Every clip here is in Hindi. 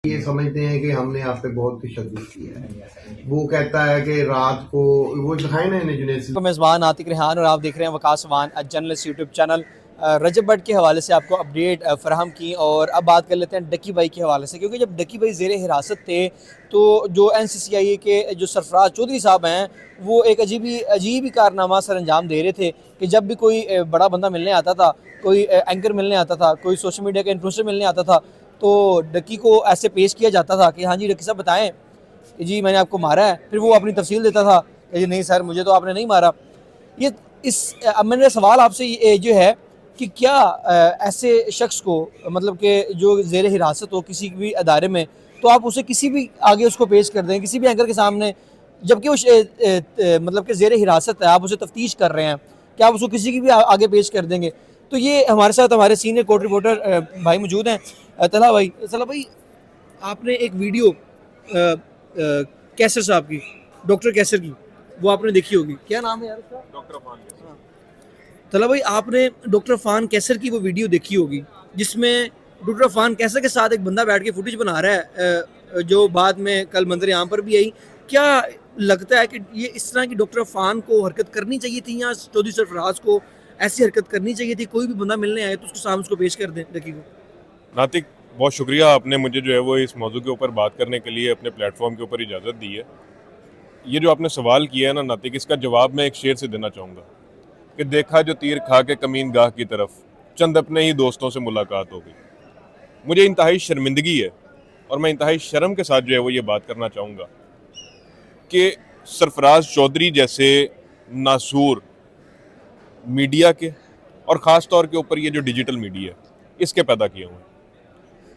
ये समझते हैं कि हमने आप पे बहुत तशद्दुद किया है। वो कहता है कि रात को वो दिखाए ना इन्हें जुनेद मेज़बान आतिक रेहान और आप देख रहे हैं वकास वान जर्नलिस्ट यूट्यूब चैनल। रजब भट्ट के हवाले से आपको अपडेट फ़राहम की। और अब बात कर लेते हैं डक्की भाई के हवाले से, क्योंकि जब डक्की भाई ज़ेर हिरासत थे तो जो NCCIA के जो सरफराज चौधरी साहब हैं वो एक अजीब ही कारनामा सर अंजाम दे रहे थे कि जब भी कोई बड़ा बंदा मिलने आता था, कोई एंकर मिलने आता था, कोई सोशल मीडिया का इन्फ्लुएंसर मिलने आता था, तो डक्की को ऐसे पेश किया जाता था कि हाँ जी डक्की साहब बताएं कि जी मैंने आपको मारा है। फिर वो अपनी तफसील देता था कि जी नहीं सर मुझे तो आपने नहीं मारा। ये अब मेरा सवाल आपसे ये जो है कि क्या ऐसे शख्स को मतलब कि जो ज़ेर हिरासत हो किसी भी अदारे में, तो आप उसे किसी भी आगे उसको पेश कर दें किसी भी एंकर के सामने, जबकि वो मतलब कि ज़ेर हिरासत है, आप उसे तफ्तीश कर रहे हैं, क्या आप उसको किसी की भी आगे पेश कर देंगे? तो ये हमारे साथ हमारे सीनियर कोर्ट रिपोर्टर भाई मौजूद हैं। तला भाई आपने एक वीडियो कैसर साहब की, डॉक्टर कैसर की, वो आपने देखी होगी, क्या नाम है यार उसका? डॉक्टर अफान कैसर। हाँ। तला भाई आपने डॉक्टर अफान कैसर की वो वीडियो देखी होगी जिसमें डॉक्टर अफान कैसर के साथ एक बंदा बैठ के फुटेज बना रहा है, जो बाद में कल मंजर यहाँ पर भी आई। क्या लगता है कि ये इस तरह की डॉक्टर अफान को हरकत करनी चाहिए थी या चौधरी सरफराज को ऐसी हरकत करनी चाहिए थी? कोई भी बंदा मिलने आए तो उसको सामने उसको पेश कर दें डकी को। नातिक, बहुत शुक्रिया आपने मुझे जो है वो इस मौजू के ऊपर बात करने के लिए अपने प्लेटफॉर्म के ऊपर इजाज़त दी है। ये जो आपने सवाल किया है ना नातिक, इसका जवाब मैं एक शेर से देना चाहूँगा कि देखा जो तीर खा के कमीन गाह की तरफ, चंद अपने ही दोस्तों से मुलाकात हो गई। मुझे इंतहाई शर्मिंदगी है और मैं इंतहाई शर्म के साथ जो है वो ये बात करना चाहूँगा कि सरफराज चौधरी जैसे नासूर मीडिया के और ख़ास तौर के ऊपर ये जो डिजिटल मीडिया है इसके पैदा किए हुए हैं।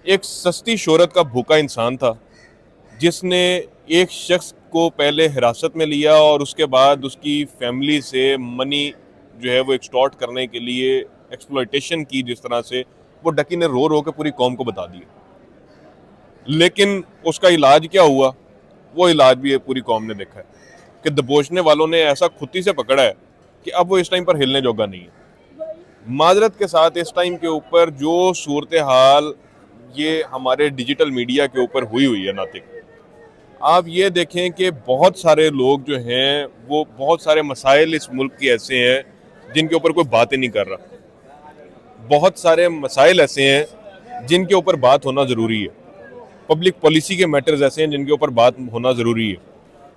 एक सस्ती शोहरत का भूखा इंसान था जिसने एक शख्स को पहले हिरासत में लिया और उसके बाद उसकी फैमिली से मनी जो है वो एक्सटॉर्ट करने के लिए एक्सप्लॉयटेशन की, जिस तरह से वो डकी ने रो रो के पूरी कौम को बता दिया। लेकिन उसका इलाज क्या हुआ, वो इलाज भी पूरी कौम ने देखा है कि दबोचने वालों ने ऐसा खुदी से पकड़ा है कि अब वो इस टाइम पर हिलने जोगा नहीं है। माजरत के साथ इस टाइम के ऊपर जो सूरत हाल ये हमारे डिजिटल मीडिया के ऊपर हुई है नातिक, आप ये देखें कि बहुत सारे लोग जो हैं वो बहुत सारे मसाइल इस मुल्क के ऐसे हैं जिनके ऊपर कोई बात ही नहीं कर रहा। बहुत सारे मसाइल ऐसे हैं जिनके ऊपर बात होना ज़रूरी है। पब्लिक पॉलिसी के मैटर्स ऐसे हैं जिनके ऊपर बात होना ज़रूरी है।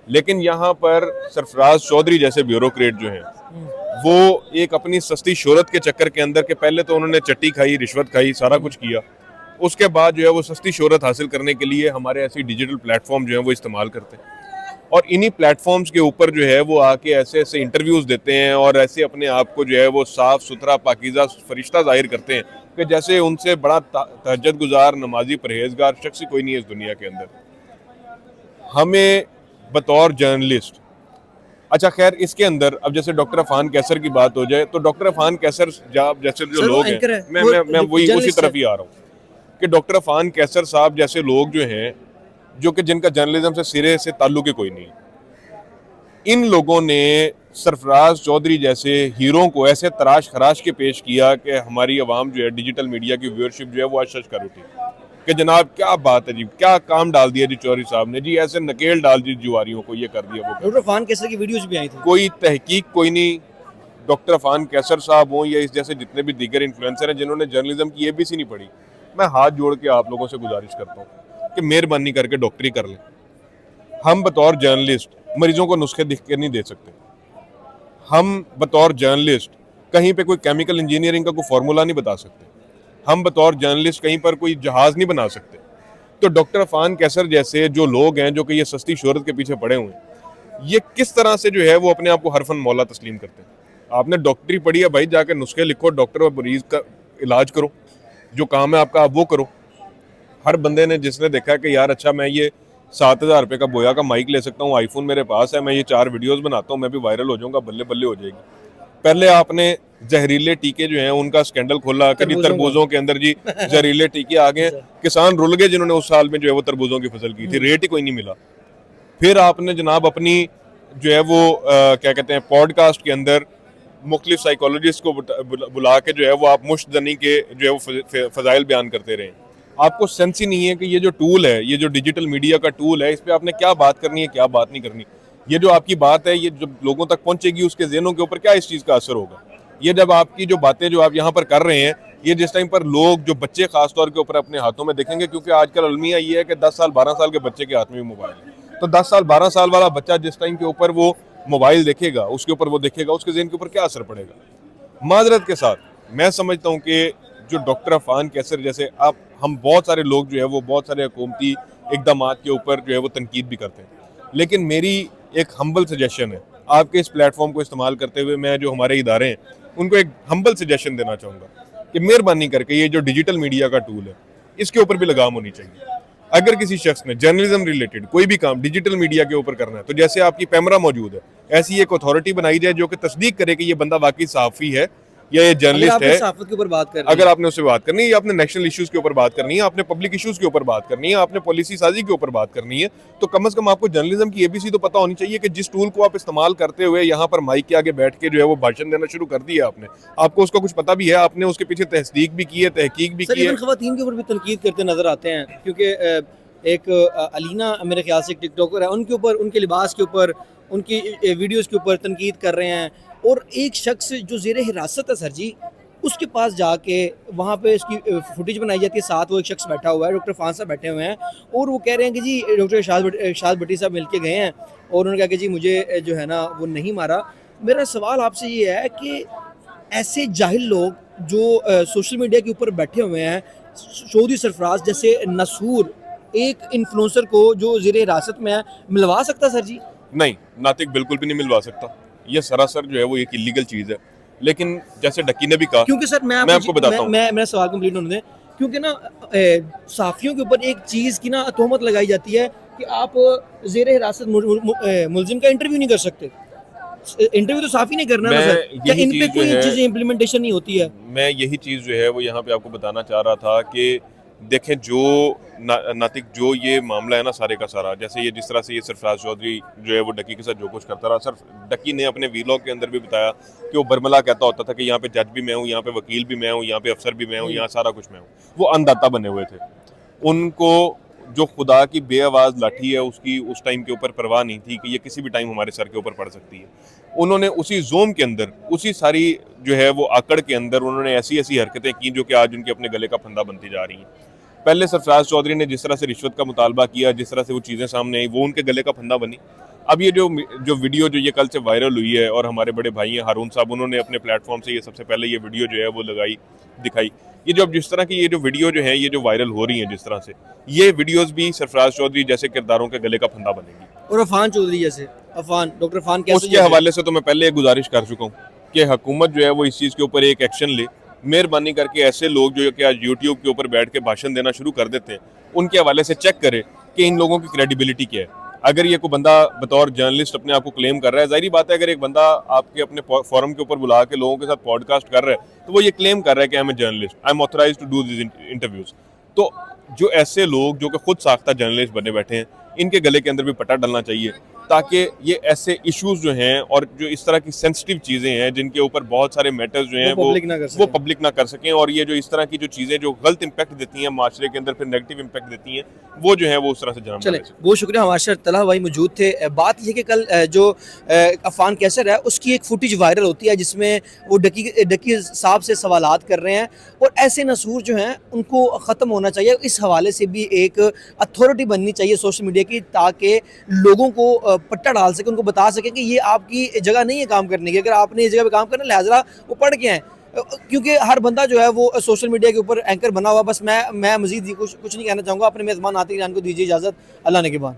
लेकिन यहाँ पर सरफराज चौधरी जैसे ब्यूरोक्रेट जो हैं वो एक अपनी सस्ती शोहरत के चक्कर के अंदर के पहले तो उन्होंने चट्टी खाई, रिश्वत खाई, सारा कुछ किया। उसके बाद जो है वो सस्ती शोहरत हासिल करने के लिए हमारे ऐसी डिजिटल प्लेटफॉर्म जो है वो इस्तेमाल करते हैं और इन्हीं प्लेटफॉर्म्स के ऊपर जो है वो आके ऐसे ऐसे इंटरव्यूज़ देते हैं और ऐसे अपने आप को जो है वो साफ़ सुथरा पाकीज़ा फरिश्ता जाहिर करते हैं कि जैसे उनसे बड़ा तहज्जुद गुजार, नमाजी, परहेजगार शख्स ही कोई नहीं है इस दुनिया के अंदर। हमें बतौर जर्नलिस्ट, अच्छा खैर इसके अंदर अब जैसे डॉक्टर अफान कैसर की बात हो जाए तो डॉक्टर अफान कैसर जैसे जो लोग हैं, मैं वही उसी तरफ ही आ रहा हूँ कि डॉक्टर अफान कैसर साहब जैसे लोग जो हैं जो कि जिनका जर्नलिज्म से सिरे से ताल्लुक ही कोई नहीं, इन लोगों ने सरफराज चौधरी जैसे हीरो को ऐसे तराश खराश के पेश किया कि हमारी आवाम जो है डिजिटल मीडिया की व्यूअरशिप जो है वो अशश कर उठी कि जनाब क्या बात है जी, क्या काम डाल दिया जी चौधरी साहब ने जी, ऐसे नकेल डाल दी जुआरियों को, ये कर दिया वो कर। डॉक्टर अफान कैसर की वीडियोज भी आई थी। कोई तहकीक कोई नहीं। डॉक्टर अफान कैसर साहब हों या इस जैसे जितने भी दीगर इन्फ्लुएंसर हैं जिन्होंने जर्नलिज्म की ABC नहीं पढ़ी, मैं हाथ जोड़ के आप लोगों से गुजारिश करता हूँ कि मेहरबानी करके डॉक्टरी कर लें। हम बतौर जर्नलिस्ट मरीजों को नुस्खे लिख के नहीं दे सकते। हम बतौर जर्नलिस्ट कहीं पे कोई केमिकल इंजीनियरिंग का कोई फार्मूला नहीं बता सकते। हम बतौर जर्नलिस्ट कहीं पर कोई जहाज़ नहीं बना सकते। तो डॉक्टर अफान कैसर जैसे जो लोग हैं जो कि ये सस्ती शोहरत के पीछे पड़े हुए हैं, ये किस तरह से जो है वो अपने आप को हरफन मौला तस्लीम करते हैं। आपने डॉक्टरी पढ़ी है भाई, जाके नुस्खे लिखो, डॉक्टर और मरीज का इलाज करो, जो काम है आपका आप वो करो। हर बंदे ने जिसने देखा कि यार अच्छा मैं ये 7,000 रुपये का बोया का माइक ले सकता हूँ, आईफोन मेरे पास है, मैं ये 4 वीडियोस बनाता हूँ, मैं भी वायरल हो जाऊंगा, बल्ले बल्ले हो जाएगी। पहले आपने जहरीले टीके जो हैं उनका स्कैंडल खोला कि जी तरबूजों के अंदर जी जहरीले टीके आ गए, किसान रुल गए जिन्होंने उस साल में जो है वो तरबूजों की फसल की थी, रेट ही कोई नहीं मिला। फिर आपने जनाब अपनी जो है वो क्या कहते हैं पॉडकास्ट के अंदर मुख्तलिफ साइकोलॉजिस्ट को बुला के जो है वो आप मुश्तजनी के जो है वो फ़ज़ाइल बयान करते रहे। आपको सेंस ही नहीं है कि ये जो टूल है, ये जो डिजिटल मीडिया का टूल है, इस पर आपने क्या बात करनी है, क्या बात नहीं करनी। ये जो आपकी बात है, ये जब लोगों तक पहुंचेगी, उसके ज़हनों के ऊपर क्या इस चीज़ का असर होगा। ये जब आपकी जो बातें जो आप यहाँ पर कर रहे हैं, ये जिस टाइम पर लोग, जो बच्चे खास तौर के ऊपर अपने हाथों में देखेंगे, क्योंकि आजकल अलमिया ये है कि 10 साल 12 साल के बच्चे के हाथ में भी मोबाइल है, तो 10 साल 12 साल वाला बच्चा जिस टाइम के ऊपर वो मोबाइल देखेगा, उसके ऊपर वो देखेगा, उसके ज़हन के ऊपर क्या असर पड़ेगा। माजरत के साथ मैं समझता हूँ कि जो डॉक्टर अफान कैसर जैसे हम बहुत सारे लोग जो है वो बहुत सारे हुकूमती इकदाम के ऊपर जो है वो तनकीद भी करते हैं, लेकिन मेरी एक हम्बल सजेशन है आपके इस प्लेटफॉर्म को इस्तेमाल करते हुए, मैं जो हमारे इदारे हैं उनको एक हम्बल सजेशन देना चाहूँगा कि मेहरबानी करके ये जो डिजिटल मीडिया का टूल है, इसके ऊपर भी लगाम होनी चाहिए। अगर किसी शख्स ने जर्नलिज्म रिलेटेड कोई भी काम डिजिटल मीडिया के ऊपर करना है, तो जैसे आपकी पैमरा मौजूद है, ऐसी एक अथॉरिटी बनाई जाए जो कि तस्दीक करे कि ये बंदा वाकई सहाफ़ी है या ये जर्नलिस्ट है। सहाफत के ऊपर बात कर रहे हैं, अगर आपने उससे बात करनी है, या आपने नेशनल इश्यूज के ऊपर बात करनी है, आपने पब्लिक इश्यूज के ऊपर बात करनी है, आपने पॉलिसी साजी के ऊपर बात करनी है, तो कम से कम आपको जर्नलिज्म की एबीसी तो पता होनी चाहिए कि जिस टूल को आप इस्तेमाल करते हुए यहाँ पर माइक के आगे बैठ के जो है वो भाषण देना शुरू कर दिया आपने, आपको उसका कुछ पता भी है, आपने उसके पीछे तहकीक भी की है, तहकीक भी की है। खवातीन के ऊपर भी तनकीद करते नजर आते हैं, क्योंकि एक अलीना मेरे ख्याल से एक टिकटॉकर है, उनके ऊपर, उनके लिबास के ऊपर, उनकी वीडियोस के ऊपर तनकीद कर रहे हैं। और एक शख्स जो ज़ेरे हिरासत है सर जी, उसके पास जाके वहाँ पे इसकी फुटेज बनाई जाती है, साथ वो एक शख्स बैठा हुआ है, डॉक्टर फान साहब बैठे हुए हैं, और वो कह रहे हैं कि जी डॉक्टर शाद भट्टी साहब मिलके गए हैं और उन्होंने कहा कि जी मुझे जो है ना वो नहीं मारा। मेरा सवाल आपसे ये है कि ऐसे जाहिल लोग जो सोशल मीडिया के ऊपर बैठे हुए हैं, चौधरी सरफराज जैसे नसूर एक इन्फ्लुएंसर को जो ज़ेरे हिरासत में है, मिलवा सकता सर जी? नहीं, नातिक बिल्कुल भी नहीं मिलवा सकता, ये सरासर जो है वो एक इलीगल चीज़ है। लेकिन जैसे डक्की ने भी कहा, क्योंकि सर मैं आपको बताता हूँ, मेरा सवाल कंप्लीट होने दें, क्योंकि ना साफियों के ऊपर एक चीज़ की ना तोहमत लगाई जाती है कि आप ज़ेरे हिरासत मुलजिम का इंटरव्यू नहीं कर सकते। इंटरव्यू तो साफी नहीं करना ना सर, क्या इन पे कोई चीज़ें इम्प्लीमेंटेशन नहीं होती है? मैं यही चीज़ जो है वो यहाँ पे आपको बताना चाह रहा था कि देखें, जो नातिक जो ये मामला है ना सारे का सारा, जैसे ये जिस तरह से ये सरफराज चौधरी जो है वो डक्की के साथ जो कुछ करता रहा, सर डक्की ने अपने वीलॉग के अंदर भी बताया कि वो बरमला कहता होता था कि यहाँ पे जज भी मैं हूँ, यहाँ पे वकील भी मैं हूँ, यहाँ पे अफसर भी मैं हूँ, यहाँ सारा कुछ मैं हूँ। वो अन्नदाता बने हुए थे, उनको जो खुदा की बेआवाज़ लाठी है उसकी उस टाइम के ऊपर परवाह नहीं थी कि ये किसी भी टाइम हमारे सर के ऊपर पड़ सकती है। उन्होंने उसी जोम के अंदर, उसी सारी जो है वो आकड़ के अंदर उन्होंने ऐसी ऐसी हरकतें की जो कि आज उनके अपने गले का फंदा बनती जा रही हैं। पहले सरफराज चौधरी ने जिस तरह से रिश्वत का मुतालबा किया, जिस तरह से वो चीज़ें सामने आई, वो उनके गले का फंदा बनी। अब ये जो वीडियो जो ये कल से वायरल हुई है, और हमारे बड़े भाई हैं हारून साहब, उन्होंने अपने प्लेटफॉर्म से ये सबसे पहले ये वीडियो जो है वो दिखाई। ये जो अब जिस तरह की ये जो वीडियो जो है ये जो वायरल हो रही हैं, जिस तरह से ये वीडियोस भी सरफराज चौधरी जैसे किरदारों के गले का फंदा बनेगी। और अफान चौधरी जैसे, डॉक्टर अफान कैसे, उसके हवाले से तो मैं पहले एक गुजारिश कर चुका हूँ कि हुकूमत जो है वो इस चीज़ के ऊपर एक एक्शन ले। मेहरबानी करके ऐसे लोग जो कि आज यूट्यूब के ऊपर बैठ के भाषण देना शुरू कर देते हैं, उनके हवाले से चेक करे कि इन लोगों की क्रेडिबिलिटी क्या है। अगर ये कोई बंदा बतौर जर्नलिस्ट अपने आप को क्लेम कर रहा है, जाहिर बात है अगर एक बंदा आपके अपने फोरम के ऊपर बुला के लोगों के साथ पॉडकास्ट कर रहा है, तो वो ये क्लेम कर रहा है कि I am a journalist, I am authorised to do this interviews. तो जो ऐसे लोग जो कि खुद साख्ता जर्नलिस्ट बने बैठे हैं, इनके गले के अंदर भी पट्टा डलना चाहिए, ताकि ये ऐसे इश्यूज जो हैं और जो इस तरह की सेंसिटिव चीज़ें हैं जिनके ऊपर बहुत सारे मैटर्स जो हैं वो पब्लिक ना कर सकें, और ये जो इस तरह की जो चीज़ें जो गलत इम्पैक्ट देती हैं माशरे के अंदर, फिर नेगेटिव इम्पैक्ट देती हैं, वो जो है वो उस तरह से जन्म चले। बहुत शुक्रिया, हमारे साथ तलहा भाई मौजूद थे। बात यह कि कल जो अफान कैसर है उसकी एक फुटेज वायरल होती है जिसमें वो डक्की साहब से सवालात कर रहे हैं, और ऐसे नसूर जो हैं उनको ख़त्म होना चाहिए। इस हवाले से भी एक अथॉरिटी बननी चाहिए सोशल मीडिया की, ताकि लोगों को पट्टा डाल सके, उनको बता सके कि ये आपकी जगह नहीं है काम करने की, अगर आपने इस जगह पे काम करना लिहाजा वो पढ़ के हैं, क्योंकि हर बंदा जो है वो सोशल मीडिया के ऊपर एंकर बना हुआ। बस मैं मजीद कुछ नहीं कहना चाहूँगा। अपने मेज़बान आतिक जान को दीजिए इजाज़त, अल्लाह ने के बाद।